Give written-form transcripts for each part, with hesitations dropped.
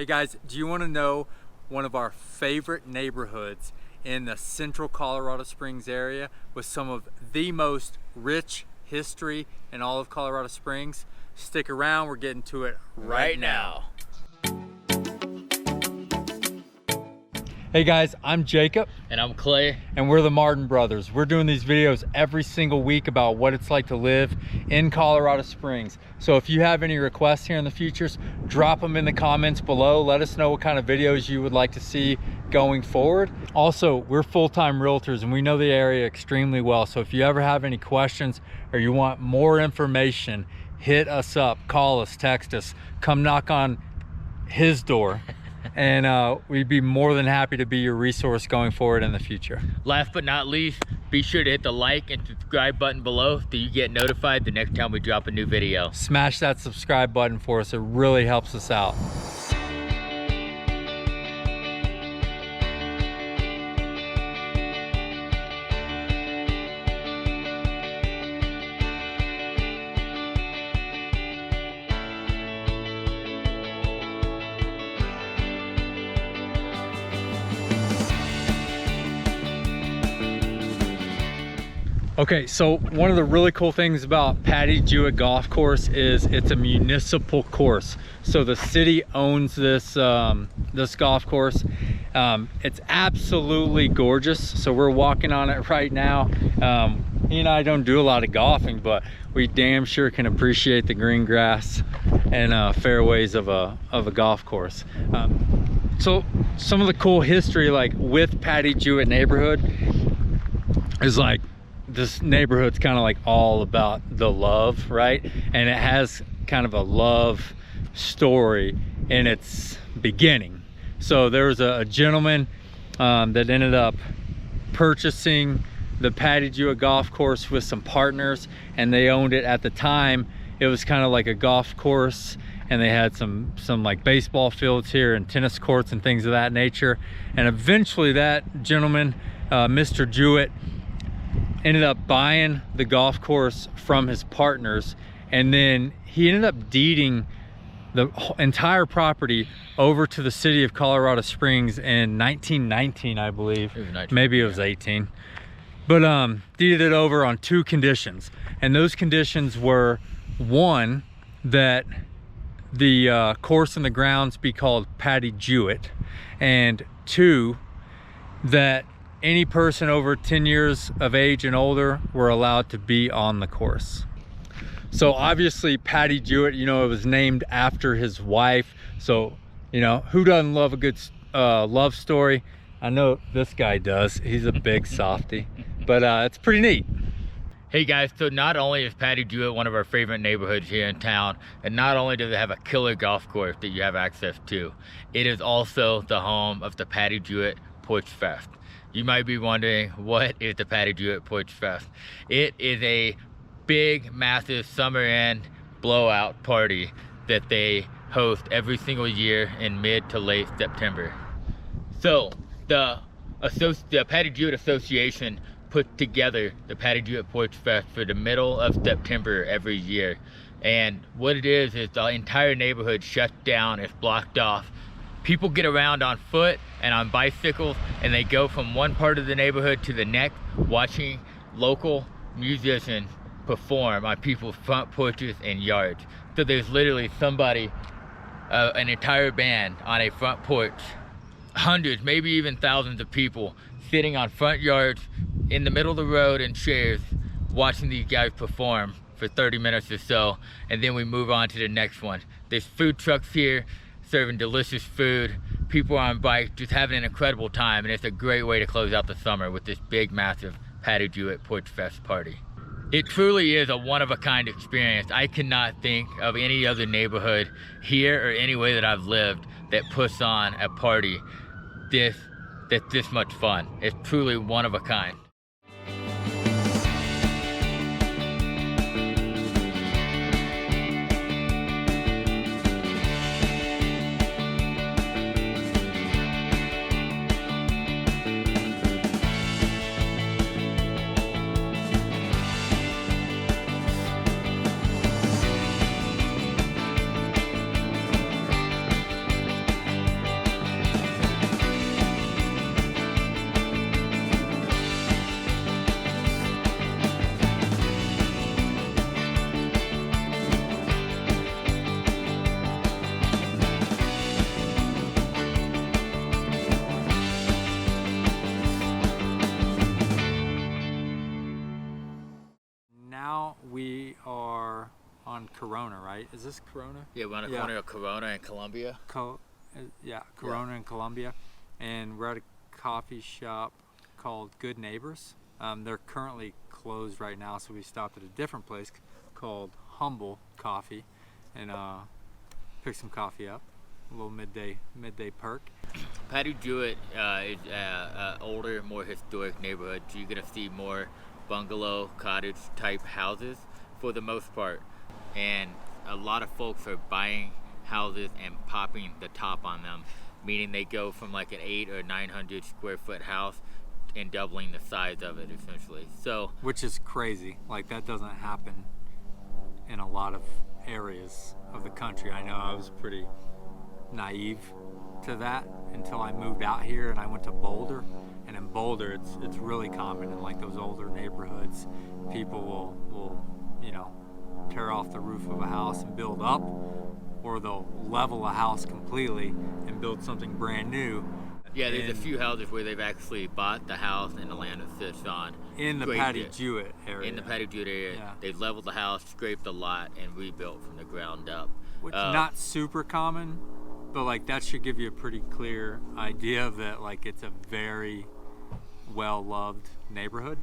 Hey guys, do you want to know one of our favorite neighborhoods in the central Colorado Springs area with some of the most rich history in all of Colorado Springs? Stick around, we're getting to it right now. Hey guys, I'm Jacob. And I'm Clay. And we're the Martin Brothers. We're doing these videos every single week about what it's like to live in Colorado Springs. So if you have any requests here in the futures, drop them in the comments below. Let us know what kind of videos you would like to see going forward. Also, we're full-time realtors and we know the area extremely well. So if you ever have any questions or you want more information, hit us up, call us, text us, come knock on his door. And we'd be more than happy to be your resource going forward in the future. Last but not least, be sure to hit the like and subscribe button below so you get notified the next time we drop a new video. Smash that subscribe button for us. It really helps us out. Okay, so one of the really cool things about Patty Jewett Golf Course is it's a municipal course. So the city owns this this golf course. It's absolutely gorgeous. So we're walking on it right now. He and I don't do a lot of golfing, but we damn sure can appreciate the green grass and fairways of a golf course. So some of the cool history, like with Patty Jewett neighborhood, is like, this neighborhood's kind of like all about the love, right? And it has kind of a love story in its beginning. So there was a gentleman that ended up purchasing the Patty Jewett golf course with some partners, and they owned it at the time. It was kind of like a golf course, and they had some like baseball fields here and tennis courts and things of that nature. And eventually that gentleman, Mr. Jewett, ended up buying the golf course from his partners, and then he ended up deeding the entire property over to the city of Colorado Springs in 1919, I believe. It was 19, maybe it was 18, but deeded it over on two conditions. And those conditions were, one, that the course and the grounds be called Patty Jewett, and two, that any person over 10 years of age and older were allowed to be on the course. So obviously Patty Jewett, you know, it was named after his wife. So, you know, who doesn't love a good love story? I know this guy does. He's a big softy, but it's pretty neat. Hey guys, so not only is Patty Jewett one of our favorite neighborhoods here in town, and not only does it have a killer golf course that you have access to, it is also the home of the Patty Jewett Porch Fest. You might be wondering, what is the Patty Jewett Porch Fest? It is a big, massive summer-end blowout party that they host every single year in mid to late September. So the Patty Jewett Association put together the Patty Jewett Porch Fest for the middle of September every year. And what it is the entire neighborhood shuts down, it's blocked off. People get around on foot and on bicycles, and they go from one part of the neighborhood to the next, watching local musicians perform on people's front porches and yards. So there's literally somebody, an entire band on a front porch, hundreds, maybe even thousands of people sitting on front yards in the middle of the road in chairs, watching these guys perform for 30 minutes or so, and then we move on to the next one. There's food trucks here, serving delicious food. People on bikes, just having an incredible time, and it's a great way to close out the summer with this big, massive Patty Jewett Porch Fest party. It truly is a one-of-a-kind experience. I cannot think of any other neighborhood here or any way that I've lived that puts on a party that's this much fun. It's truly one of a kind. Corona, right? Is this Corona? Yeah, we're on the corner of Corona and Columbia. Corona and Columbia. And we're at a coffee shop called Good Neighbors. They're currently closed right now, so we stopped at a different place called Humble Coffee and picked some coffee up. A little midday perk. Patty Jewett is an older, more historic neighborhood. So you're gonna see more bungalow, cottage type houses for the most part, and a lot of folks are buying houses and popping the top on them, meaning they go from like an 800 or 900 square foot house and doubling the size of it essentially. So, which is crazy. Like, that doesn't happen in a lot of areas of the country. I know I was pretty naive to that until I moved out here and I went to Boulder. And in Boulder, it's really common in like those older neighborhoods. People will tear off the roof of a house and build up, or they'll level a house completely and build something brand new. Yeah, there's a few houses where they've actually bought the house and the land it sits on. In the Patty Jewett area. In the Patty Jewett area. Yeah. They've leveled the house, scraped the lot, and rebuilt from the ground up. Which not super common, but like that should give you a pretty clear idea of that, like it's a very well-loved neighborhood.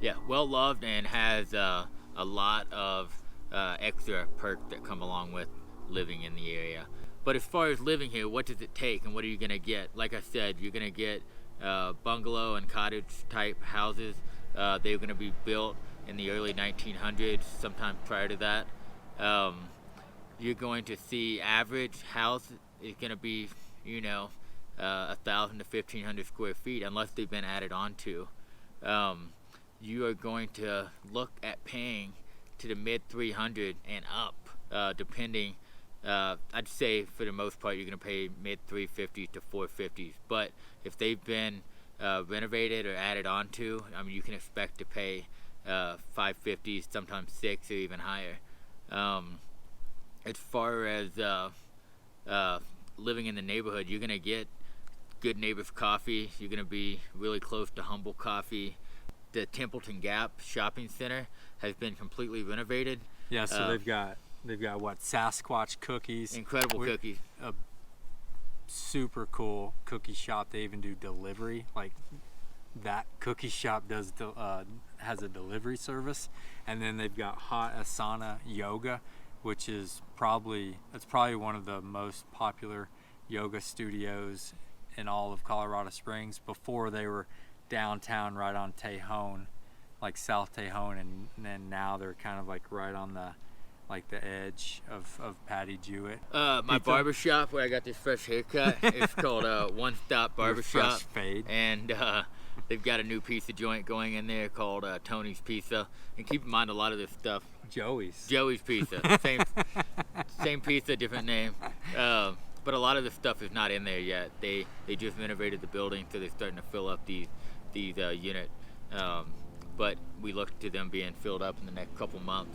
Yeah, well-loved and has a lot of extra perks that come along with living in the area. But as far as living here, what does it take and what are you gonna get? Like I said, you're gonna get bungalow and cottage type houses. They're gonna be built in the early 1900s, sometime prior to that. You're going to see average house is gonna be, 1,000 to 1,500 square feet, unless they've been added onto. You are going to look at paying to the mid 300 and up, depending. I'd say for the most part you're going to pay mid 350 to 450s, but if they've been renovated or added onto, I mean, you can expect to pay 550s, sometimes 6 or even higher. As far as living in the neighborhood, you're going to get Good Neighbors coffee. You're going to be really close to Humble Coffee. The Templeton Gap Shopping Center has been completely renovated. Yeah, so they've got what, Sasquatch cookies. Incredible cookies. A super cool cookie shop. They even do delivery. Like, that cookie shop has a delivery service. And then they've got Hot Asana Yoga, which is probably one of the most popular yoga studios in all of Colorado Springs. Before, they were downtown right on Tejon, like South Tejon, and then now they're kind of like right on the edge of Patty Jewett. My barbershop where I got this fresh haircut, it's called One Stop Barbershop. Fresh fade. And they've got a new pizza joint going in there called Tony's Pizza. And keep in mind, a lot of this stuff, Joey's Pizza. Same pizza, different name. But a lot of the stuff is not in there yet. They just renovated the building, so they're starting to fill up these units. But we look to them being filled up in the next couple months.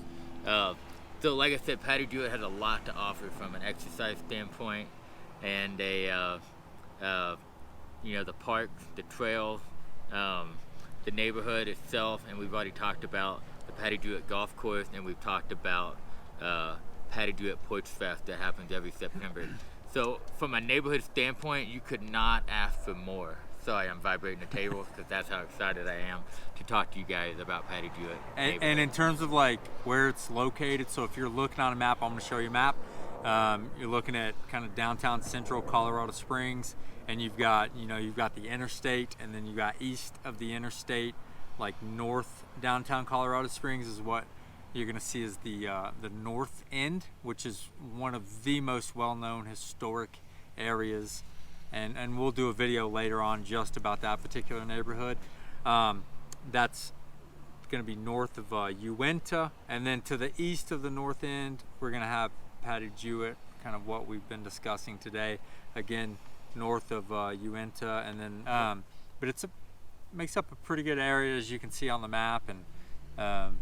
So like I said, Patty Jewett has a lot to offer from an exercise standpoint, and the parks, the trails, the neighborhood itself, and we've already talked about the Patty Jewett golf course, and we've talked about Patty Jewett Porch Fest that happens every September. So from a neighborhood standpoint, you could not ask for more. Sorry, I'm vibrating the table because that's how excited I am to talk to you guys about Patty Jewett. And in terms of like where it's located, so if you're looking on a map, I'm going to show you a map. You're looking at kind of downtown central Colorado Springs, and you've got the interstate, and then you've got east of the interstate, like north downtown Colorado Springs is what you're going to see is the north end, which is one of the most well-known historic areas. And we'll do a video later on just about that particular neighborhood. That's going to be north of Uinta, and then to the east of the north end, we're going to have Patty Jewett, kind of what we've been discussing today. Again, north of Uinta, and then but makes up a pretty good area, as you can see on the map, and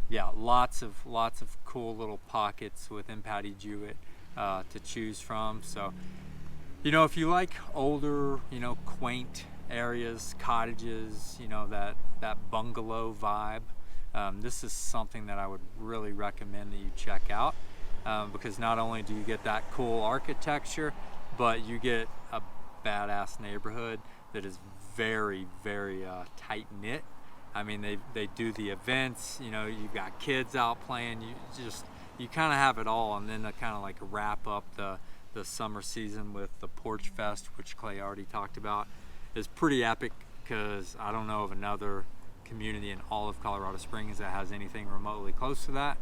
yeah, lots of cool little pockets within Patty Jewett to choose from. So, if you like older, quaint areas, cottages, that bungalow vibe, this is something that I would really recommend that you check out. because not only do you get that cool architecture, but you get a badass neighborhood that is very, very tight knit. I mean, they do the events, you know, you've got kids out playing, you kind of have it all. And then to kind of like wrap up the summer season with the Porch Fest, which Clay already talked about, is pretty epic, because I don't know of another community in all of Colorado Springs that has anything remotely close to that.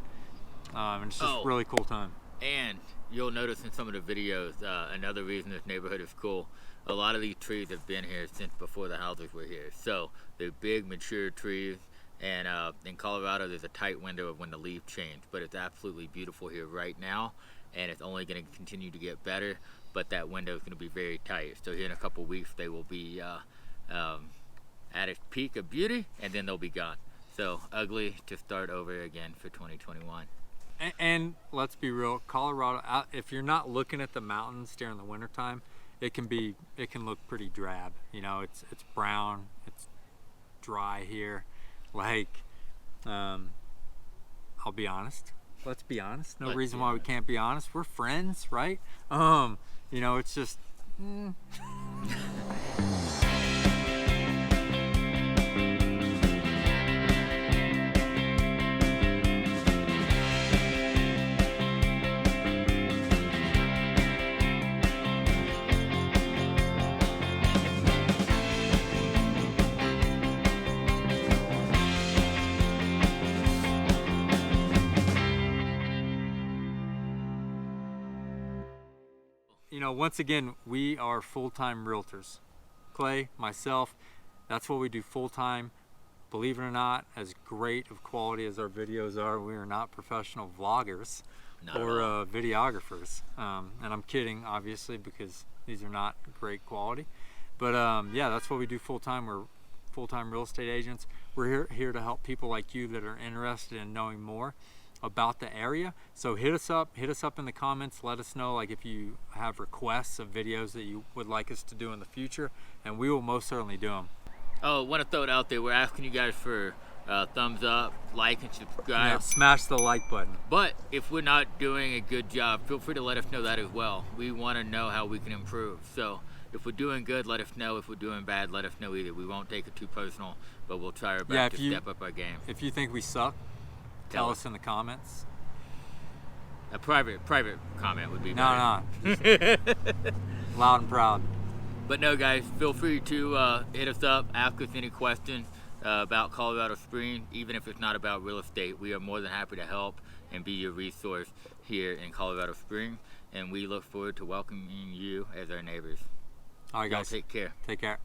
And it's just really cool time. And you'll notice in some of the videos, another reason this neighborhood is cool, a lot of these trees have been here since before the houses were here. So they're big, mature trees, and in Colorado there's a tight window of when the leaves change, but it's absolutely beautiful here right now, and it's only going to continue to get better, but that window is going to be very tight. So here in a couple weeks they will be at its peak of beauty, and then they'll be gone. So ugly to start over again for 2021. And let's be real, Colorado, if you're not looking at the mountains during the wintertime, it can look pretty drab. You know, it's brown, it's dry here. Like, I'll be honest. Let's be honest. No reason why we can't be honest. We're friends, right? You know, it's just. You know, once again, we are full-time realtors. Clay, myself, that's what we do full-time. Believe it or not, as great of quality as our videos are, we are not professional vloggers or videographers. And I'm kidding, obviously, because these are not great quality. But yeah, that's what we do full-time. We're full-time real estate agents. We're here to help people like you that are interested in knowing more about the area. So hit us up in the comments. Let us know, like, if you have requests of videos that you would like us to do in the future, and we will most certainly do them. Oh, want to throw it out there, we're asking you guys for thumbs up, like, and subscribe. Yeah, smash the like button. But if we're not doing a good job, feel free to let us know that as well. We want to know how we can improve. So if we're doing good, let us know. If we're doing bad, let us know either. We won't take it too personal, but we'll try our best to step up our game. If you think we suck, tell us in the comments. A private comment would be better. No. Loud and proud. But no, guys, feel free to hit us up, ask us any questions about Colorado Springs, even if it's not about real estate. We are more than happy to help and be your resource here in Colorado Springs, and we look forward to welcoming you as our neighbors. All right, guys. Y'all take care. Take care.